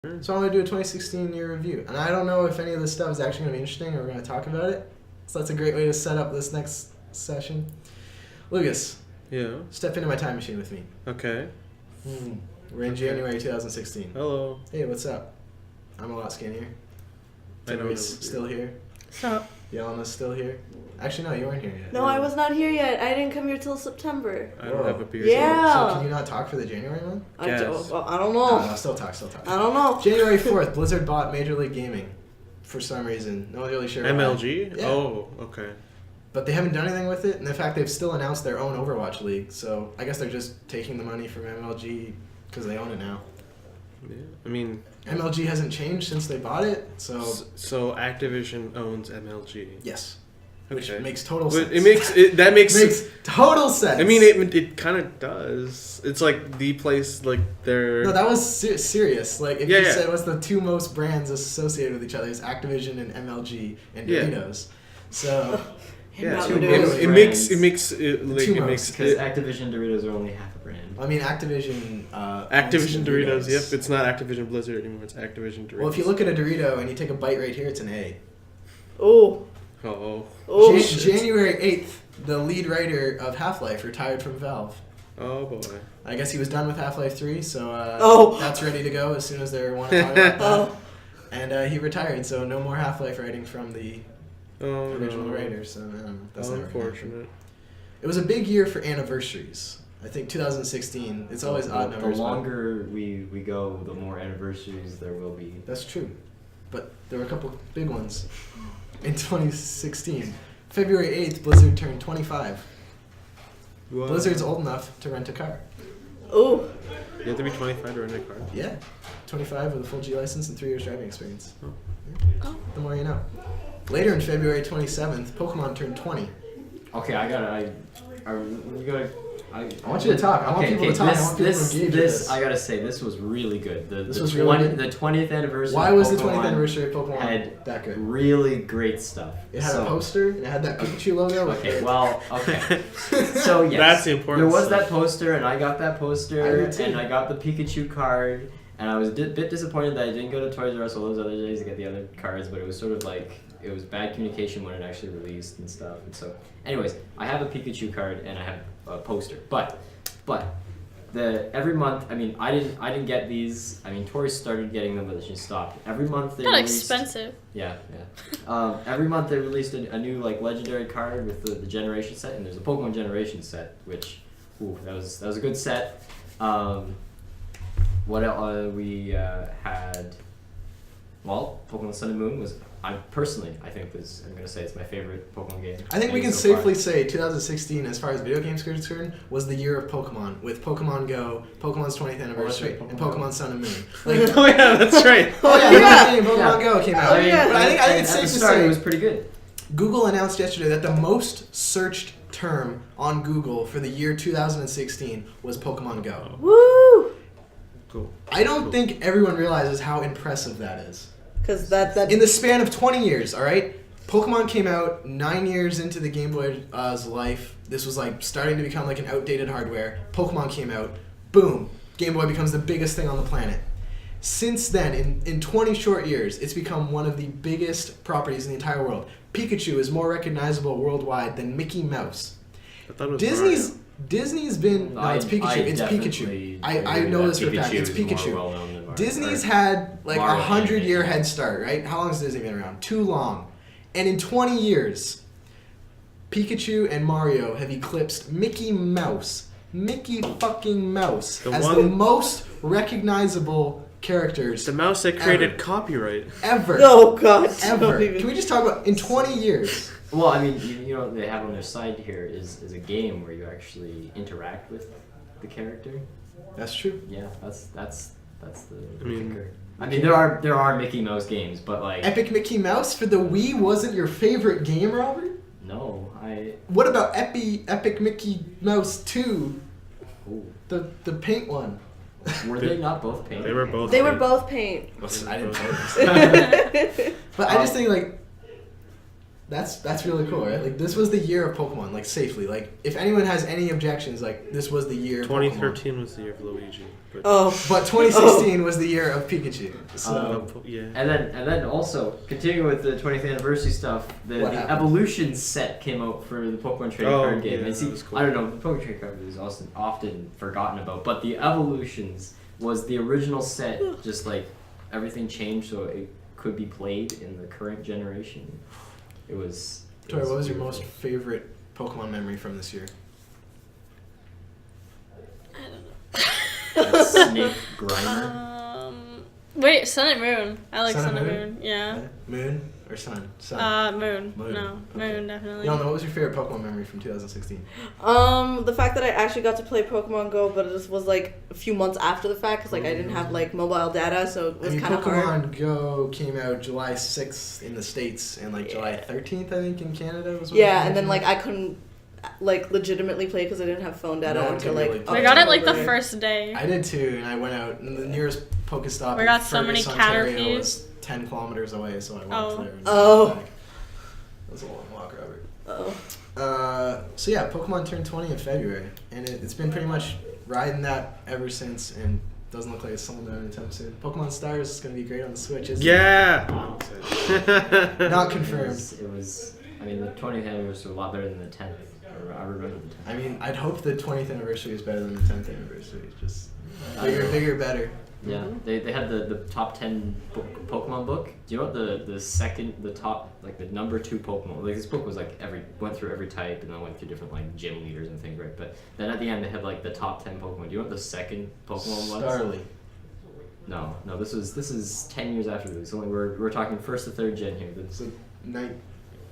So I'm going to do a 2016 year review. And I don't know if any of this stuff is actually going to be interesting or we're going to talk about it. So that's a great way to set up this next session. Lucas. Yeah. Step into my time machine with me. Okay. We're in January 2016. Hello. Hey, what's up? I'm a lot skinnier. I know. Torri's still here. Stop. Yelena's still here. Actually, no, you weren't here yet. No, I was not here yet. I didn't come here till September. I don't have a beard. Yeah. So can you not talk for the January one? I Yes. don't know. No, still talk. I don't know. January 4th, Blizzard bought Major League Gaming for some reason. No one's really sure why. MLG? Yeah. Oh, okay. But they haven't done anything with it, and in fact, they've still announced their own Overwatch League, so I guess they're just taking the money from MLG because they own it now. Yeah. I mean, MLG hasn't changed since they bought it, so... So Activision owns MLG. Yes. Okay. Which makes total sense. That makes total sense. I mean, it kind of does. It's like the place, like they're... No, that was serious. Like, if Yeah, you yeah. said what's the two most brands associated with each other, is Activision and MLG and Doritos. So... Yeah, Not it Doritos. makes Because Activision and Doritos are only half a brand. I mean, Activision... Activision Doritos. Yep, it's not Activision Blizzard anymore. It's Activision Doritos. Well, if you look at a Dorito and you take a bite right here, it's an A. Oh. Oh. January 8th, the lead writer of Half-Life retired from Valve. Oh boy. I guess he was done with Half-Life 3, so that's ready to go as soon as they want to talk about that. And he retired, so no more Half-Life writing from the original writer. So that's never gonna happen. Unfortunate. It was a big year for anniversaries. I think 2016. It's always odd numbers. The longer we go, the more anniversaries there will be. That's true, but there were a couple big ones in 2016. February 8th, Blizzard turned 25. What? Blizzard's old enough to rent a car. Oh. You have to be 25 to rent a car. Yeah, 25 with a full G license and 3 years driving experience. Oh. The more you know. Later in February 27th, Pokemon turned 20. Okay, I want you to talk. I want people to talk. I want people to engage with this. I gotta say, this was really good. This was really good? The 20th anniversary. Why of was the Pokemon 20th anniversary of Pokemon had that good? really great stuff. It had a poster, and it had that Pikachu logo. Okay, well, okay. So yes, That's the important there was stuff. that poster, and I got that poster, I did too. and I got the Pikachu card, and I was a bit disappointed that I didn't go to Toys R Us all those other days to get the other cards, but it was sort of like, it was bad communication when it actually released and stuff, and so, anyways, I have a Pikachu card, and I have a poster, but every month, I mean, I didn't get these. I mean, Torri started getting them, but she stopped. Every month they Not released, expensive. Yeah. Every month they released a new like legendary card with the generation set, and there's a Pokemon generation set, which, that was a good set. What else we had? Well, Pokemon Sun and Moon was. I'm gonna say it's my favorite Pokemon game. I think we can so far. safely say 2016, as far as video games are concerned, was the year of Pokemon, with Pokemon Go, Pokemon's 20th anniversary, right, and Pokemon. Pokemon Sun and Moon. Like, Oh yeah, that's right. Pokemon Go came out. I mean, But I think it's at safe the to start, say it was pretty good. Google announced yesterday that the most searched term on Google for the year 2016 was Pokemon Go. Woo! Cool. I don't think everyone realizes how impressive that is. Because that In the span of 20 years, all right? Pokemon came out 9 years into the Game Boy's life. This was like starting to become like an outdated hardware. Pokemon came out. Boom. Game Boy becomes the biggest thing on the planet. Since then, in 20 short years, it's become one of the biggest properties in the entire world. Pikachu is more recognizable worldwide than Mickey Mouse. I thought it was Disney's been... No, it's Pikachu. It's Pikachu. I know this for a fact. It's Pikachu. Disney's had like a 100-year head start, right? How long has Disney been around? Too long. And in 20 years, Pikachu and Mario have eclipsed Mickey Mouse. Mickey fucking Mouse as the most recognizable characters. the mouse that created copyright. Ever. Oh God. Ever. Can we just talk about in 20 years? Well, I mean, you know, they have on their side here is a game where you actually interact with the character. That's true. Yeah, that's the mean- kicker. I mean, there are Mickey Mouse games, but like Epic Mickey Mouse for the Wii wasn't your favorite game, Robert? no, What about Epic Mickey Mouse 2? ooh. The paint one. Were they not both paint? They were both. They were both paint. I didn't play this. But I just think like That's really cool, right? Like, this was the year of Pokemon, like, safely. Like, if anyone has any objections, like, this was the year of 2013 Pokemon. was the year of Luigi. But But 2016 was the year of Pikachu. So, yeah. And then also, continuing with the 20th anniversary stuff, the Evolution set came out for the Pokemon Trading Card game. Yeah, And see, cool. I don't know, the Pokemon Trading Card is often forgotten about, but the Evolutions was the original set, just like everything changed so it could be played in the current generation. It was... Torri, what was your most favorite Pokemon memory from this year? I don't know. Like Snake Grimer. Wait, Sun and Moon. I like Sun Sun and and Moon. Yeah. Moon or Sun? Sun. Moon. Moon. No, Okay. Moon definitely. Y'all know, what was your favorite Pokemon memory from 2016? The fact that I actually got to play Pokemon Go, but it just was like a few months after the fact, because like I didn't have like mobile data, so it was kind of hard. Pokemon Go came out July 6th in the States and like July 13th, I think, in Canada was when Yeah, it and then came like out. I couldn't like legitimately play because I didn't have phone data No one until could like really play. We got it like the October. first day. I did too, and I went out, and the nearest Pokestop We in got so many Fergus, Ontario Caterpies. was 10 kilometers away, so I walked there. And Oh. came back. That was a long walk, Robert. Oh. So yeah, Pokemon turned 20 in February, and it's been pretty much riding that ever since, and doesn't look like it's slowing down anytime soon. Pokemon Stars is going to be great on the Switch, isn't Yeah. it? Not confirmed. It was, I mean, the 20th anniversary was a lot better than the 10th. I remember the 10th. I mean, I'd hope the 20th anniversary is better than the 10th anniversary. Just bigger, better. Yeah, they had the top 10 Pokemon book. Do you know what the top, like the number 2 Pokemon, like this book was like went through every type and then went through different like gym leaders and things, right? But then at the end they had like the top 10 Pokemon. Do you know what the second Pokemon was? Starly. No, this is 10 years after this. Only we're talking first to third gen here. It's like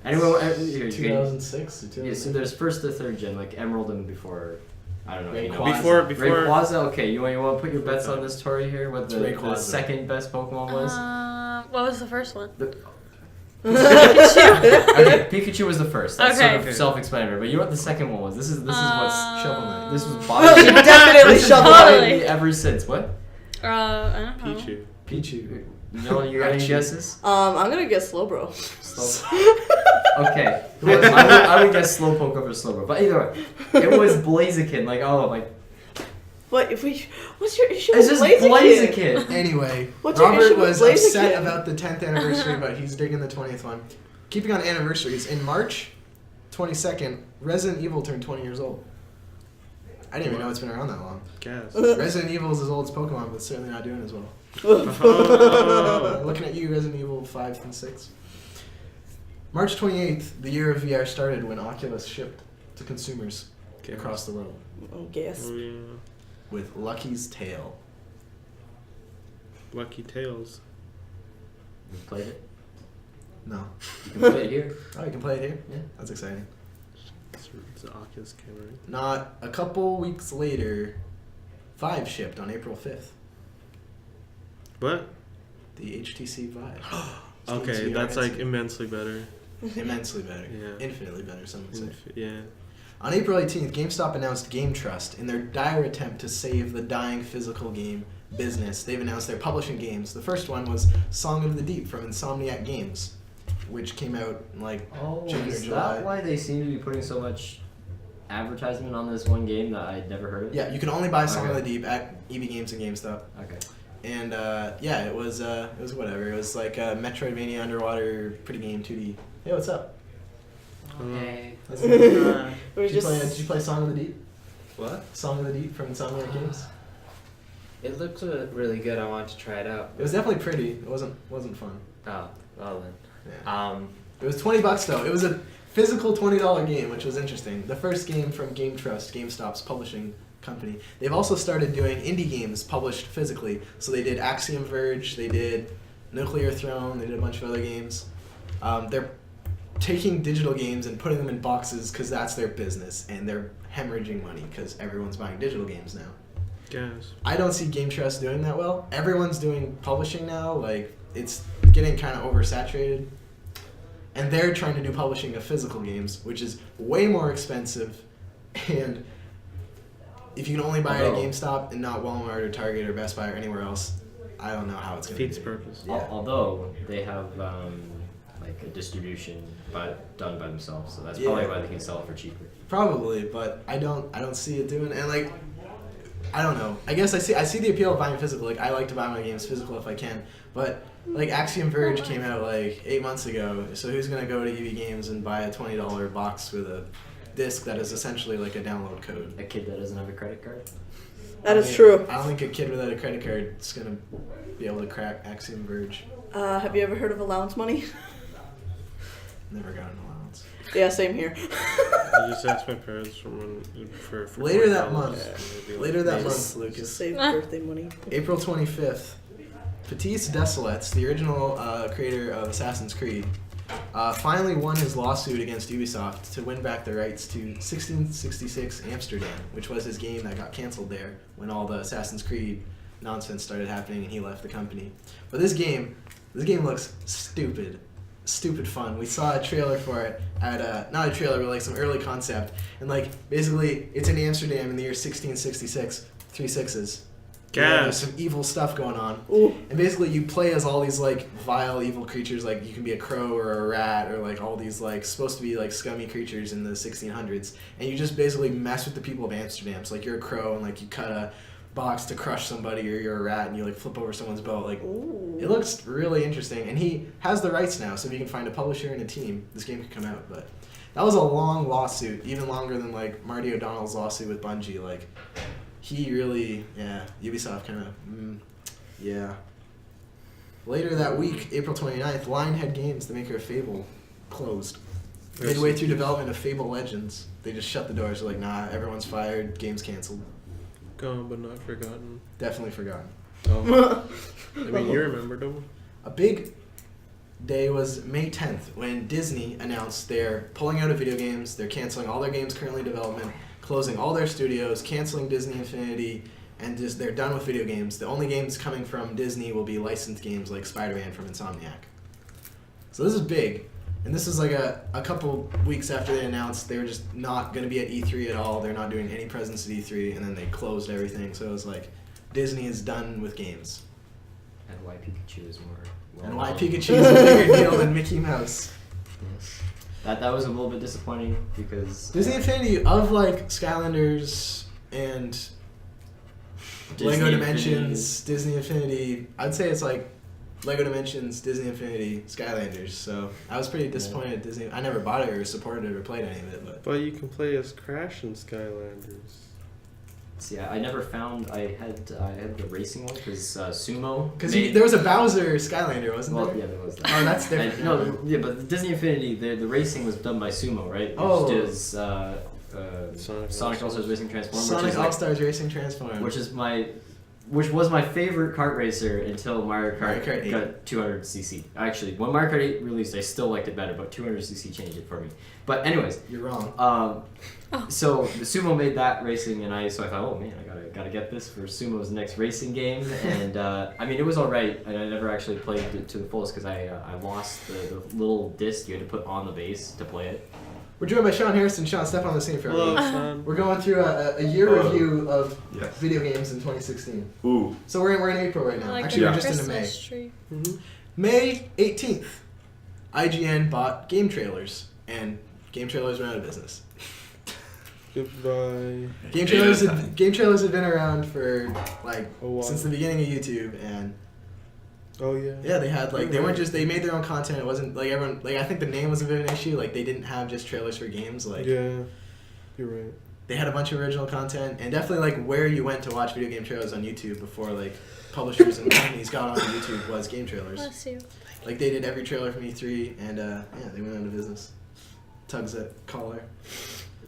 Anyway, 2006 or yeah, 2006. so there's first to third gen, like Emerald and before. I don't know. If you know. Before Rayquaza. Okay, you want to put your bets on this, Torri, here? What the Rayquaza. second best Pokemon was? What was the first one? Okay, Pikachu was the first. That's Okay. sort of self-explanatory. But you know what the second one was? This is what's Shovel Knight. this was She bothering me. definitely This has shoveled bothered Totally. me ever since. What? I don't know. Pichu. No, you got any guesses? I'm gonna guess Slowbro. Okay. I would guess Slowpoke over Slowbro. But either way, it was Blaziken. What if we? What's your issue It's with just Blaziken? Blaziken. Anyway, What's your Robert issue with was upset Blaziken? about the 10th anniversary, but he's digging the 20th one. Keeping on anniversaries, in March 22nd, Resident Evil turned 20 years old. I didn't even know it's been around that long. Gas. Resident Evil is as old as Pokemon, but it's certainly not doing as well. Oh. Looking at you, Resident Evil 5 and 6. March 28th, the year of VR started when Oculus shipped to consumers across the world Guess. Oh, yeah. with Lucky's Tale. Lucky Tails. You played it? No. You can play it here. Oh, you can play it here? Yeah, that's exciting. It's the Oculus camera. Right? Not a couple weeks later, 5 shipped on April 5th. What? The HTC Vive. Okay, that's like immensely better. Immensely better. Yeah. Infinitely better, some would say. Yeah. On April 18th, GameStop announced Game Trust in their dire attempt to save the dying physical game business. They've announced they're publishing games. The first one was Song of the Deep from Insomniac Games, which came out in like June or Is July. that why they seem to be putting so much advertisement on this one game that I'd never heard of? Yeah, you can only buy Song of Okay. the Deep at EB Games and GameStop. Okay. And yeah, it was whatever. It was like a Metroidvania underwater pretty game 2D. Hey, what's up? Okay. We're Did you just. play Song of the Deep? What? Song of the Deep from Insomniac Games. It looked really good. I wanted to try it out. It was definitely pretty. It wasn't fun. Oh, well then. Yeah. It was $20 though. It was a physical $20 game, which was interesting. The first game from Game Trust, GameStop's publishing company. They've also started doing indie games published physically. So they did Axiom Verge, they did Nuclear Throne, they did a bunch of other games. They're taking digital games and putting them in boxes because that's their business, and they're hemorrhaging money because everyone's buying digital games now. Gas. I don't see Game Trust doing that well. Everyone's doing publishing now. Like, it's getting kind of oversaturated. And they're trying to do publishing of physical games, which is way more expensive. And if you can only buy it at GameStop and not Walmart or Target or Best Buy or anywhere else, I don't know how it's going to be. Defeats purpose. Yeah. Although they have like a distribution done by themselves. So that's probably why they can sell it for cheaper. Probably, but I don't see it doing. And like, I don't know. I guess I see the appeal of buying physical. Like, I like to buy my games physical if I can. But like, Axiom Verge came out like 8 months ago. So who's gonna go to EV Games and buy a $20 box with a disc that is essentially like a download code? A kid that doesn't have a credit card. That is true. I don't think a kid without a credit card is gonna be able to crack Axiom Verge. Have you ever heard of allowance money? Never got an allowance. Yeah, same here. I just asked my parents for Later that $40, month. and they'd be Later that Just month, Lucas. Save birthday money. April 25th. Patisse Desilets, the original creator of Assassin's Creed, finally won his lawsuit against Ubisoft to win back the rights to 1666 Amsterdam, which was his game that got canceled there when all the Assassin's Creed nonsense started happening and he left the company. But this game looks stupid fun. We saw a trailer for it at not a trailer, but like some early concept, and like basically it's in Amsterdam in the year 1666, 3 6s. Yeah, there's some evil stuff going on. Ooh. And basically you play as all these like vile evil creatures, like you can be a crow or a rat or like all these like supposed to be like scummy creatures in the 1600s, and you just basically mess with the people of Amsterdam. So like you're a crow and like you cut a box to crush somebody, or you're a rat and you like flip over someone's boat. Like, Ooh. it looks really interesting, and he has the rights now, so if you can find a publisher and a team, this game could come out. But that was a long lawsuit, even longer than like Marty O'Donnell's lawsuit with Bungie. Like, he really, Ubisoft kind of, yeah. Later that week, April 29th, Lionhead Games, the maker of Fable, closed. Midway through development of Fable Legends, they just shut the doors. They're like, nah, everyone's fired, game's canceled. Gone but not forgotten. Definitely forgotten. Oh. I mean, you remember them. A big day was May 10th when Disney announced they're pulling out of video games, they're canceling all their games currently in development, closing all their studios, canceling Disney Infinity, and just they're done with video games. The only games coming from Disney will be licensed games like Spider-Man from Insomniac. So this is big. And this is like a couple weeks after they announced they were just not going to be at E3 at all. They're not doing any presence at E3, and then they closed everything. So it was like, Disney is done with games. And why Pikachu is more And why Pikachu is a bigger deal than Mickey Mouse. Yes. That was a little bit disappointing because Disney Infinity, of like Skylanders and Lego Dimensions, Disney Infinity, I'd say it's like Lego Dimensions, Disney Infinity, Skylanders. So I was pretty disappointed at Disney. I never bought it or supported it or played any of it, But you can play as Crash in Skylanders. see, I never found I had the racing one because Sumo. because there was a Bowser Skylander, wasn't Well, there? yeah, there was that. Oh, that's different. No, yeah, but the Disney Infinity, the racing was done by Sumo, right? Which Oh. does Sonic All-Stars Racing Transform, Sonic All-Stars Racing Transform. which was my favorite kart racer until Mario Mario Kart Kart 8. got 200cc. Actually, when Mario Kart 8 released, I still liked it better, but 200cc changed it for me. But anyways, You're wrong. so the Sumo made that racing, and I thought, oh man, I gotta get this for Sumo's next racing game. And I mean, it was alright, and I never actually played it to the fullest because I lost the little disc you had to put on the base to play it. We're joined by Sean Harrison. Sean, step on the scene for Hello, everyone. son. We're going through a year Hello. review of Yes. video games in 2016. Ooh. So we're in April right now. Like Actually, the we're just into May. Christmas tree. May 18th, IGN bought game trailers, and game trailers went out of business. Goodbye. Game trailers have been around for like A while. since the beginning of YouTube, and Oh yeah. yeah, they had like they weren't just they made their own content. It wasn't like everyone like I think the name was a bit of an issue. Like they didn't have just trailers for games. Like Yeah. You're right. they had a bunch of original content, and definitely like where you went to watch video game trailers on YouTube before like publishers and companies got onto YouTube was game trailers. Bless you. Like they did every trailer from E3, and yeah, they went out of business. Tugs at collar.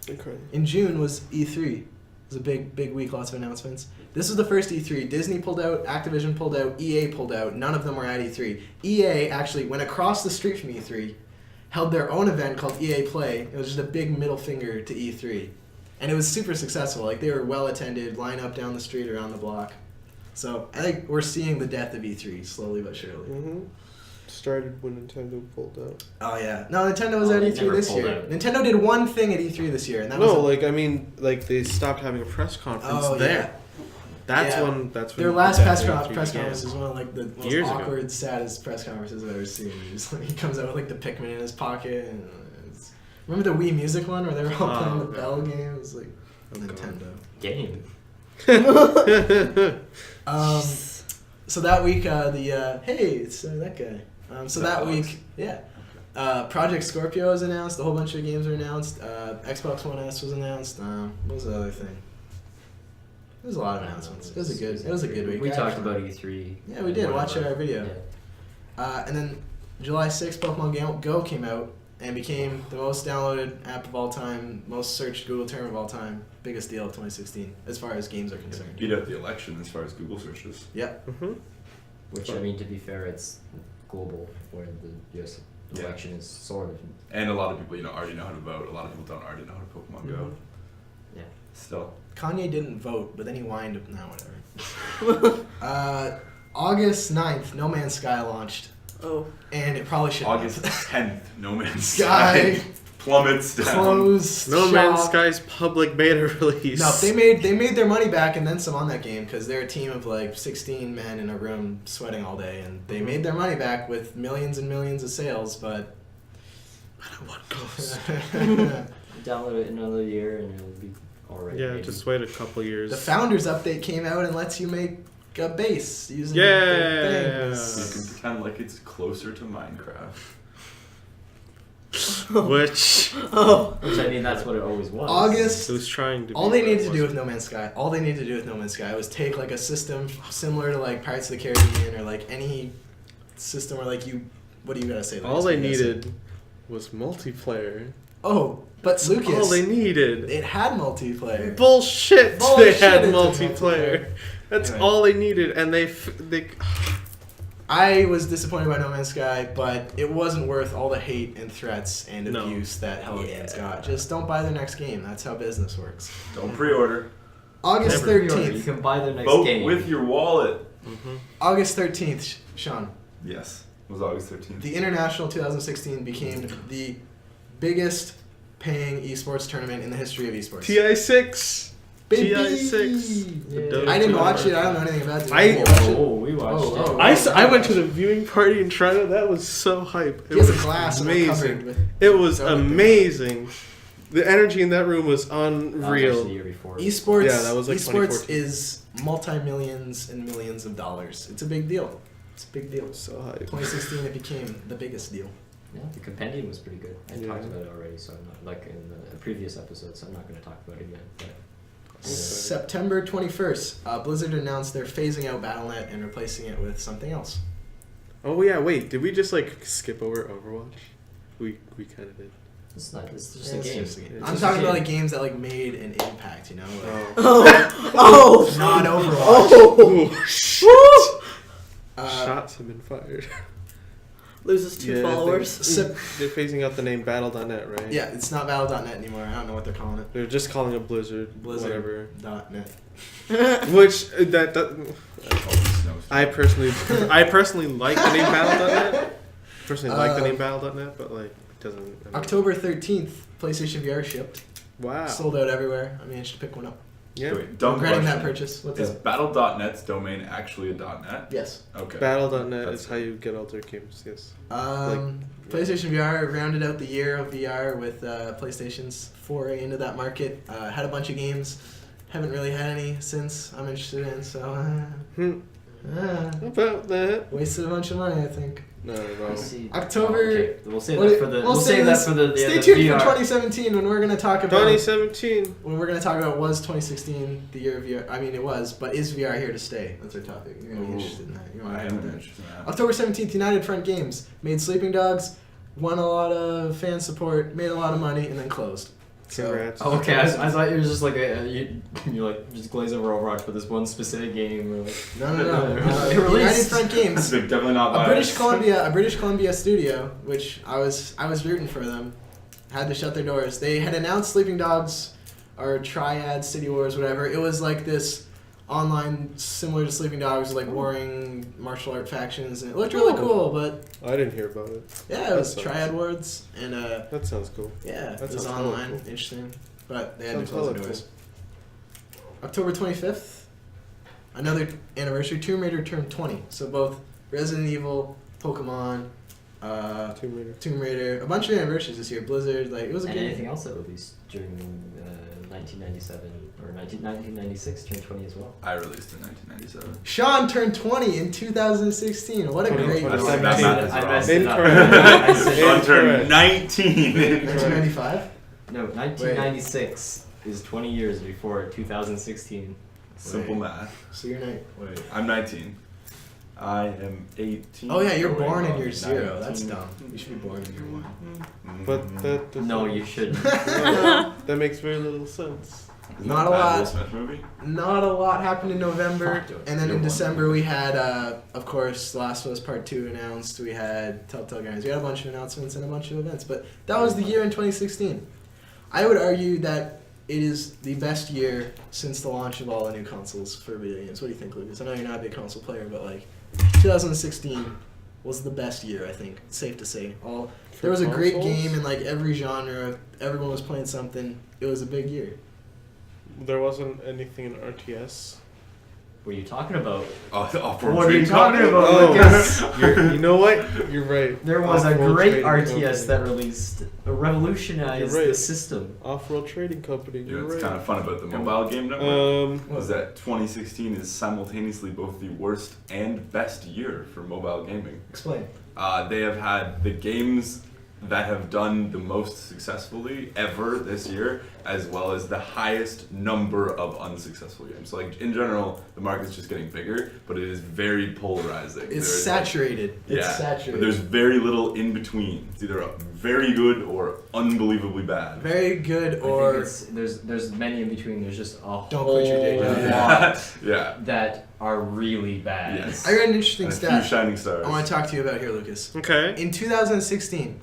Incredible. In June was E3. It was a big week, lots of announcements. This was the first E3. Disney pulled out, Activision pulled out, EA pulled out. None of them were at E3. EA actually went across the street from E3, held their own event called EA Play. It was just a big middle finger to E3. And it was super successful. Like they were well attended, line up down the street, around the block. So I think we're seeing the death of E3 slowly but surely. Started when Nintendo pulled out. Oh yeah. No, Nintendo was at they E3 never this pulled year. out. Nintendo did one thing at E3 this year, and that No, was I mean, they stopped having a press conference Oh, there. yeah. That's Yeah. when Their last press began. conference is one of like the most Years ago. awkward, saddest press conferences I've ever seen. He comes out with like the Pikmin in his pocket. And remember the Wii Music one where they were all playing the Bell game? It was like Nintendo. Game. So that week, hey, it's that guy. So that week, yeah. Project Scorpio was announced. A whole bunch of games were announced. Xbox One S was announced. What was the other thing? There was a lot of announcements. It was a good week. We talked about E3. Yeah, we did. Watch our video. Yeah. And then July 6th, Pokemon Go came out and became the most downloaded app of all time, most searched Google term of all time, biggest deal of 2016 as far as games are concerned. Beat out the election as far as Google searches. Yep. Mm-hmm. Which, I mean, to be fair, it's global, where the U.S. election is sort of. And a lot of people, already know how to vote. A lot of people don't already know how to Pokemon Go. Yeah. Still. Kanye didn't vote, but then he whined up. Now, whatever. August 9th, No Man's Sky launched. Oh. And it probably should August 10th, No Man's Sky Sky plummets down. closed. No Man's shop. Sky's public beta release. No, they made their money back and then some on that game because they're a team of like 16 men in a room sweating all day, and they made their money back with millions and millions of sales, but. What goes? Download it another year and it'll be alright. Yeah, maybe. just wait a couple years. The Founders update came out and lets you make a base using Yeah. the So you things. can pretend like it's closer to Minecraft. Which Which, I mean, that's what it always was. August. it was trying to. All be they what needed it to do with wasn't. No Man's Sky was take like a system similar to like Pirates of the Caribbean or like any system where like you. What do you gotta say? All they needed was multiplayer. Oh, but Lucas. All they needed. It had multiplayer. Bullshit! Bullshit, They had it's a multiplayer. multiplayer. That's Anyway. all they needed, and they. I was disappointed by No Man's Sky, but it wasn't worth all the hate and threats and No. abuse that Hello Games got. Just don't buy their next game. That's how business works. Don't pre-order. August Never You 13th. can buy their next Vote game. with your wallet. Mm-hmm. August 13th, Sean. Yes, it was August 13th. The International 2016 became the biggest paying esports tournament in the history of esports. TI6. Baby! TI6. I didn't watch it. I don't know anything about it. Did I- you watch it? Oh, we watched Oh, it. oh. I went to the viewing party in Toronto. That was so hype. He has a glass and a cupboard amazing. with It was soda. amazing. The energy in that room was That was actually the unreal. year before. Esports, Yeah, that was like esports 2014. is multi-millions and millions of dollars. It's a big deal. It's a big deal. So hype. 2016, it became the biggest deal. Yeah, the compendium was pretty good. I Yeah. talked about it already, so I'm not, like in the previous episodes, so I'm not going to talk about it again. But September 21st, Blizzard announced they're phasing out Battle.net and replacing it with something else. Oh yeah, wait. Did we just like skip over Overwatch? We kind of did. it's not. It's just Yeah, a it's game. just a game. It's I'm just a talking about game. like games that like made an impact, you know? Like, Oh. not Overwatch. Oh, shit. Uh, Shots have been fired. Loses 2 followers. They're phasing out the name Battle.net, right? yeah, it's not Battle.net anymore. I don't know what they're calling it. They're just calling it Blizzard. Whatever. Blizzard.net. Which that Oh, I personally like the name Battle.net. Personally like the name Battle.net, but like it doesn't. I mean, October 13th, PlayStation VR shipped. Wow. Sold out everywhere. I managed to pick one up. Yeah. Wait, dumb Regretting that question. purchase. What's Is up? Battle.net's domain actually a .net? Yes. Okay. Battle.net That's is how you get all their games. Yes. PlayStation VR rounded out the year of VR with PlayStation's foray into that market. Had a bunch of games. Haven't really had any since I'm interested in, so About that. wasted a bunch of money, I think. No, no. Let's see. October- Okay, we'll save What that it- for the. we'll We'll save save that this- for the. Stay the tuned VR. for 2017 when we're gonna talk about 2017. when we're gonna talk about was 2016 the year of VR. I mean it was, but is VR here to stay? That's our topic. You're gonna be Ooh. interested in that. You wanna I know am that. interested in that. October 17th, United Front Games made Sleeping Dogs, won a lot of fan support, made a lot of money, and then closed. So Congrats. Oh, okay, I thought it was just like you like just glaze over Overwatch for this one specific game. Or like, no. It United released. Front Games, They're definitely not a biased. British Columbia studio, which I was rooting for them, had to shut their doors. They had announced Sleeping Dogs, or Triad, City Wars, whatever. It was like this online similar to Sleeping Dogs, like warring martial art factions, and it looked really cool. But I didn't hear about it. yeah, it was That Triad sounds- Wars, and That sounds cool. yeah, That it was sounds hella online, cool. interesting. But they had to Sounds close the hella doors. October 25th, another anniversary. Tomb Raider turned 20. So both Resident Evil, Pokemon, Tomb Raider, a bunch of anniversaries this year. Blizzard, like it was a And good. anything else that released during 1997 or 1996 turned 20 as well. I released in 1997. Sean turned 20 in 2016. What a great year. I messed it up. Incorrect. Sean turned 19. 1995? No, 1996 is 20 years before 2016. Simple Wait. math. So you're not. Wait. I'm 19. I am 18. Oh yeah, you're going born in on year 0. 19. That's dumb. You should be born in year 1. But that doesn't- No, you shouldn't. that makes very little sense. Isn't Not that a bad lot. Will Smith movie? Not a lot happened in November, Fuck, and then you're in one. December we had, of course, Last of Us Part 2 announced. We had Telltale Games. We had a bunch of announcements and a bunch of events, but that was the year in 2016. I would argue that it is the best year since the launch of all the new consoles for video games. What do you think, Lucas? I know you're not a big console player, but like 2016 was the best year. I think it's safe to say. There was a great consoles? game in like every genre. Everyone was playing something. It was a big year. There wasn't anything in RTS. What are you talking about? Off-road What are you trading talking company? about, Oh. Lucas? You know what? You're right. There was a Off-road great trading RTS company. that released, revolutionized You're right. the system. Off-road trading company. You You're know, it's right. kind of fun about the mobile game network. Um, Was that 2016 is simultaneously both the worst and best year for mobile gaming. Explain. They have had the games that have done the most successfully ever this year, as well as the highest number of unsuccessful games. So, like in general, the market's just getting bigger, but it is very polarizing. It's There's, saturated. Like, It's yeah, saturated. but there's very little in between. It's either very good or unbelievably bad. Very good I think or there's many in between. There's just a Don't whole quit your day job. lot Yeah. that are really bad. Yes. I read an interesting And a few stat shining stars. I want to talk to you about here, Lucas. okay. In 2016,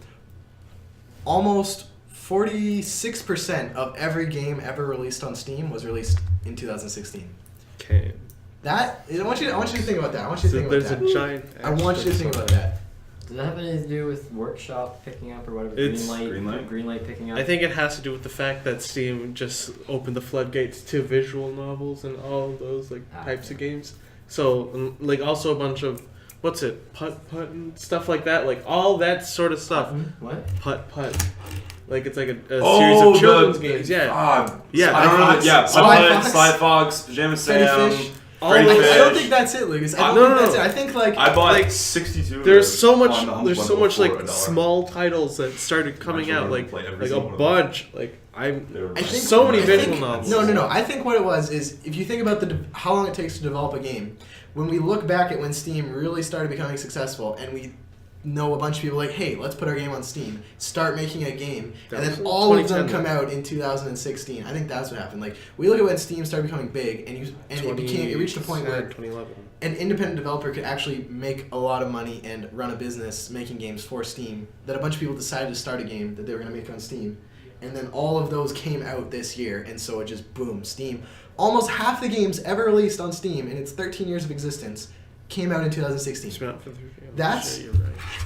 almost 46% of every game ever released on Steam was released in 2016. Okay. That I want you to think about that. I want you to So think about there's that. a giant. I want you to think about that. Does that have anything to do with Workshop picking up or whatever? It's- Greenlight picking up? I think it has to do with the fact that Steam just opened the floodgates to visual novels and all of those types of games. So like also a bunch of putt and stuff like that, like all that sort of stuff. What? Putt. Like it's like a series of children's games. Yeah. Yeah. I don't know. Fox. Yeah, Spy Putt, Fox. Sly Fox, Pajama Freddy Sam, Fish. All Freddy I those- don't Fish. think that's it, Lucas. I No, don't no, think that's no. it. I think like I bought like, 62. There's so on much. the Humble There's so Bundle much for like $1. small titles that started coming Imagine out, we like play every like a single one of them. bunch. Like I'm. They were I think So many I visual think- novels. No. I think what it was is if you think about how long it takes to develop a game, when we look back at when Steam really started becoming successful, and we know a bunch of people like, hey, let's put our game on Steam, start making a game, That and was then all of them 2010. come out in 2016. I think that's what happened. Like we look at when Steam started becoming big, and it reached a point where 2011. an independent developer could actually make a lot of money and run a business making games for Steam, that a bunch of people decided to start a game that they were going to make on Steam. And then all of those came out this year, and so it just boom, Steam. Almost half the games ever released on Steam in its 13 years of existence came out in 2016. It's been out for 3 years. That's- You're right.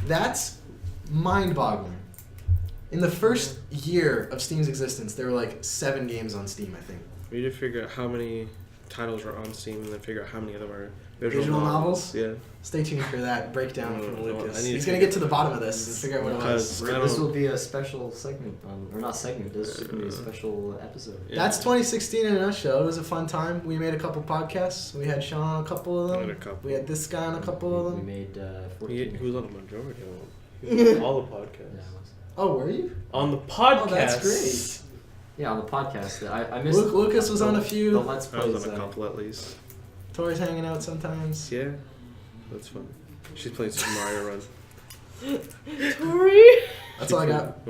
That's mind-boggling. In the first year of Steam's existence, there were like 7 games on Steam, I think. We need to figure out how many titles are on Steam and then figure out how many of them are Visual novels? Yeah. Stay tuned for that breakdown No, from no, Lucas. I need He's to going to get to the bottom of this and figure out what it was. Because I This don't- will be a special segment, or not segment, this is going to be a special episode. Yeah. That's 2016 in a nutshell. It was a fun time. We made a couple podcasts. We had Sean on a couple of I had them. a couple. We had this guy on a couple of We them. made He 14. was on the majority of them. He was on all the Yeah, podcasts. it was. Oh, were you? On the podcast. Oh, that's great. Yeah, on the podcast. I missed. Lucas was on a The few. Let's I Plays. was on a couple at least. Tori's hanging out sometimes. Yeah. That's fun. She's playing Super Mario Run. Torri? That's all I got.